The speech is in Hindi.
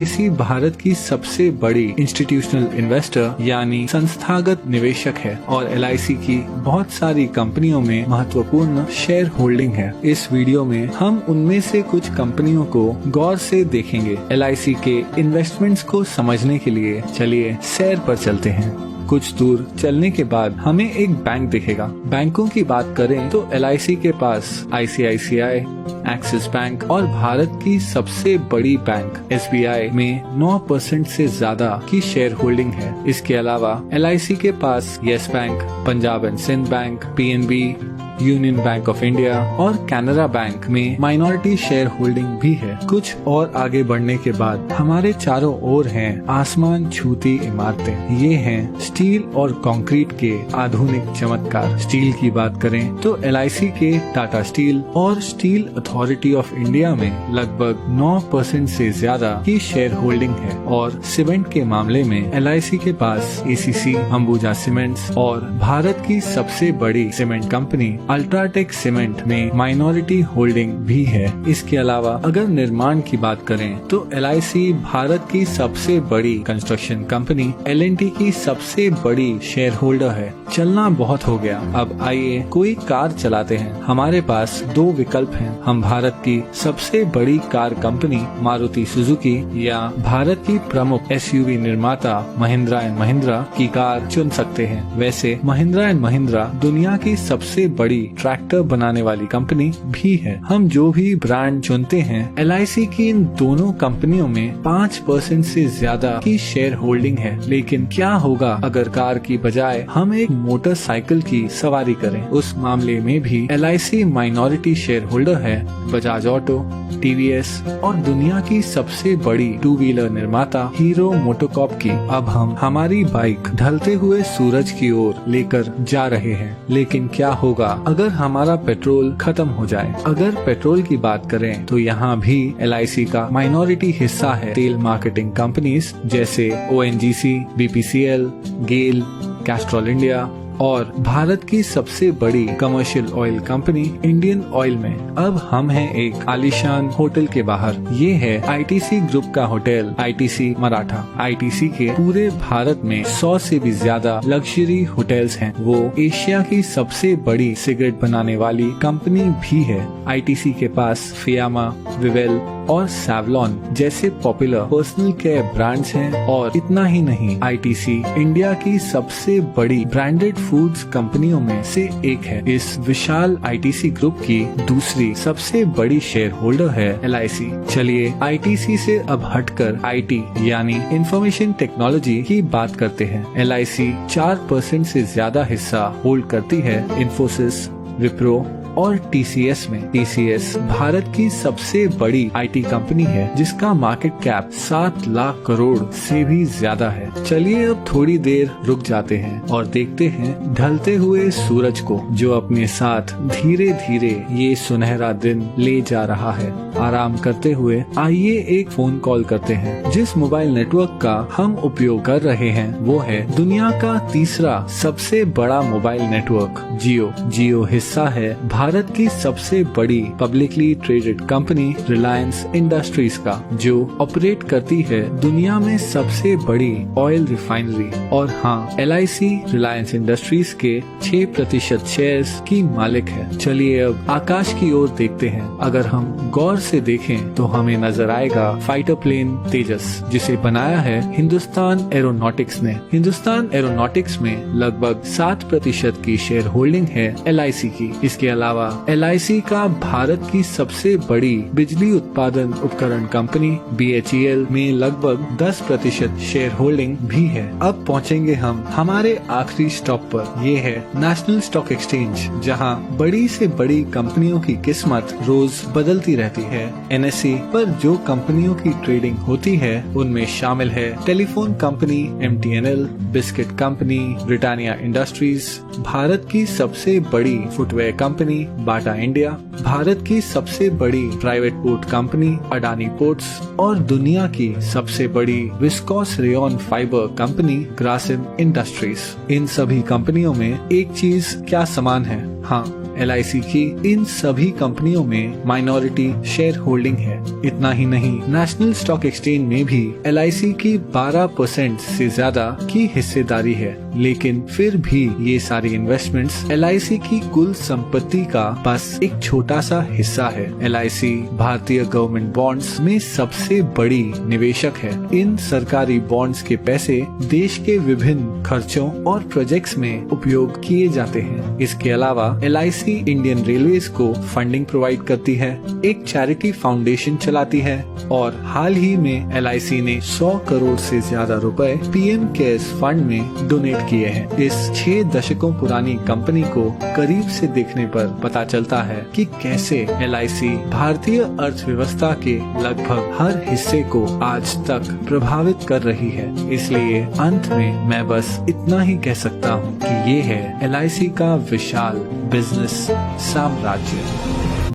इसी भारत की सबसे बड़ी इंस्टीट्यूशनल इन्वेस्टर यानी संस्थागत निवेशक है और LIC की बहुत सारी कंपनियों में महत्वपूर्ण शेयर होल्डिंग है। इस वीडियो में हम उनमें से कुछ कंपनियों को गौर से देखेंगे। LIC के इन्वेस्टमेंट्स को समझने के लिए चलिए सैर पर चलते हैं। कुछ दूर चलने के बाद हमें एक बैंक दिखेगा। बैंकों की बात करें तो LIC के पास ICICI, एक्सिस बैंक और भारत की सबसे बड़ी बैंक SBI में 9% से ज्यादा की शेयर होल्डिंग है। इसके अलावा LIC के पास Yes Bank, Punjab and Sindh Bank, PNB, Union Bank of India और कैनरा बैंक में माइनॉरिटी शेयर होल्डिंग भी है। कुछ और आगे बढ़ने के बाद हमारे चारों ओर हैं आसमान छूती इमारतें। ये हैं स्टील और कंक्रीट के आधुनिक चमत्कार। स्टील की बात करें तो LIC के टाटा स्टील और स्टील अथॉरिटी ऑफ इंडिया में लगभग 9% से ज्यादा की शेयर होल्डिंग है और सीमेंट के मामले में LIC के पास ACC, अंबुजा सीमेंट्स और भारत की सबसे बड़ी सीमेंट कंपनी अल्ट्राटेक सीमेंट में माइनॉरिटी होल्डिंग भी है। इसके अलावा अगर निर्माण की बात करें तो LIC भारत की सबसे बड़ी कंस्ट्रक्शन कंपनी L&T की सबसे बड़ी शेयर होल्डर है। चलना बहुत हो गया, अब आइए कोई कार चलाते हैं। हमारे पास दो विकल्प हैं। हम भारत की सबसे बड़ी कार कंपनी मारुति सुजुकी या भारत की प्रमुख SUV निर्माता महिंद्रा एंड महिंद्रा की कार चुन सकते हैं। वैसे महिंद्रा एंड महिंद्रा दुनिया की सबसे बड़ी ट्रैक्टर बनाने वाली कंपनी भी है। हम जो भी ब्रांड चुनते हैं, LIC की इन दोनों कंपनियों में 5% से ज्यादा की शेयर होल्डिंग है। लेकिन क्या होगा अगर कार की बजाय हम एक मोटरसाइकिल की सवारी करें? उस मामले में भी LIC माइनॉरिटी शेयर होल्डर है बजाज ऑटो, TVS और दुनिया की सबसे बड़ी 2 व्हीलर निर्माता हीरो मोटोकॉर्प की। अब हम हमारी बाइक ढलते हुए सूरज की ओर लेकर जा रहे हैं। लेकिन क्या होगा अगर हमारा पेट्रोल खत्म हो जाए? अगर पेट्रोल की बात करें तो यहाँ भी LIC का माइनॉरिटी हिस्सा है। तेल मार्केटिंग कंपनीज जैसे ONGC, BPCL, गेल, कैस्ट्रॉल इंडिया और भारत की सबसे बड़ी commercial oil company Indian oil में। अब हम हैं एक आलीशान होटल के बाहर। ये है ITC ग्रुप का होटल ITC मराठा। ITC के पूरे भारत में 100 से भी ज्यादा लग्जरी होटल्स हैं। वो एशिया की सबसे बड़ी सिगरेट बनाने वाली कंपनी भी है। ITC के पास फियामा, विवेल और सैवलॉन जैसे पॉपुलर पर्सनल केयर ब्रांड्स हैं। और इतना ही नहीं, ITC इंडिया की सबसे बड़ी ब्रांडेड फूड्स कंपनियों में से एक है। इस विशाल ITC ग्रुप की दूसरी सबसे बड़ी शेयर होल्डर है LIC। चलिए ITC से अब हटकर IT यानी इंफॉर्मेशन टेक्नोलॉजी की बात करते हैं। LIC 4% से ज्यादा हिस्सा होल्ड करती है इन्फोसिस, विप्रो और TCS में। TCS भारत की सबसे बड़ी IT कंपनी है जिसका मार्केट कैप 7 लाख करोड़ से भी ज्यादा है। चलिए अब थोड़ी देर रुक जाते हैं और देखते हैं ढलते हुए सूरज को, जो अपने साथ धीरे धीरे ये सुनहरा दिन ले जा रहा है। आराम करते हुए आइए एक फोन कॉल करते हैं। जिस मोबाइल नेटवर्क का हम उपयोग कर रहे हैं वो है दुनिया का तीसरा सबसे बड़ा मोबाइल नेटवर्क जियो। जियो हिस्सा है भारत की सबसे बड़ी publicly traded company Reliance industries का, जो ऑपरेट करती है दुनिया में सबसे बड़ी ऑयल रिफाइनरी। और हाँ, LIC रिलायंस इंडस्ट्रीज के 6% शेयर्स की मालिक है। चलिए अब आकाश की ओर देखते हैं। अगर हम गौर से देखें तो हमें नजर आएगा फाइटर प्लेन तेजस, जिसे बनाया है हिंदुस्तान एरोनॉटिक्स ने। हिंदुस्तान एरोनॉटिक्स में लगभग 7% की शेयर होल्डिंग है LIC की। इसके अलावा LIC का भारत की सबसे बड़ी बिजली उत्पादन उपकरण कंपनी BHEL में लगभग 10% शेयर होल्डिंग भी है। अब पहुंचेंगे हम हमारे आखिरी स्टॉप पर। ये है नेशनल स्टॉक एक्सचेंज, जहां बड़ी से बड़ी कंपनियों की किस्मत रोज बदलती रहती है। NSE पर जो कंपनियों की ट्रेडिंग होती है उनमें शामिल है telephone company MTNL, biscuit company Britannia industries, Bharat की सबसे बड़ी footwear company Bata India, Bharat की सबसे बड़ी private port company Adani ports और दुनिया की सबसे बड़ी viscose rayon fibre company Grasim industries. इन सभी कंपनियों में एक चीज क्या समान है? हाँ, LIC की इन सभी कंपनियों में माइनॉरिटी शेयर होल्डिंग है। इतना ही नहीं, नेशनल स्टॉक एक्सचेंज में भी LIC की 12% से ज्यादा की हिस्सेदारी है। लेकिन फिर भी ये सारी इन्वेस्टमेंट्स LIC की कुल संपत्ति का बस एक छोटा सा हिस्सा है। LIC भारतीय गवर्नमेंट बॉन्ड्स में सबसे बड़ी निवेशक है। इन सरकारी बॉन्ड्स के पैसे देश के विभिन्न खर्चों और प्रोजेक्ट्स में उपयोग किए जाते हैं। इसके अलावा LIC इंडियन रेलवेज को फंडिंग प्रोवाइड करती है, एक चैरिटी फाउंडेशन चलाती है और हाल ही में LIC ने 100 करोड़ से ज्यादा रुपए PM केयर्स फंड में डोनेट किए हैं। इस 6 दशकों पुरानी कंपनी को करीब से देखने पर पता चलता है कि कैसे LIC भारतीय अर्थव्यवस्था के लगभग हर हिस्से को आज तक प्रभावित कर रही है। इसलिए अंत में मैं बस इतना ही कह सकता हूँ कि ये है LIC का विशाल बिजनेस साम्राज्य।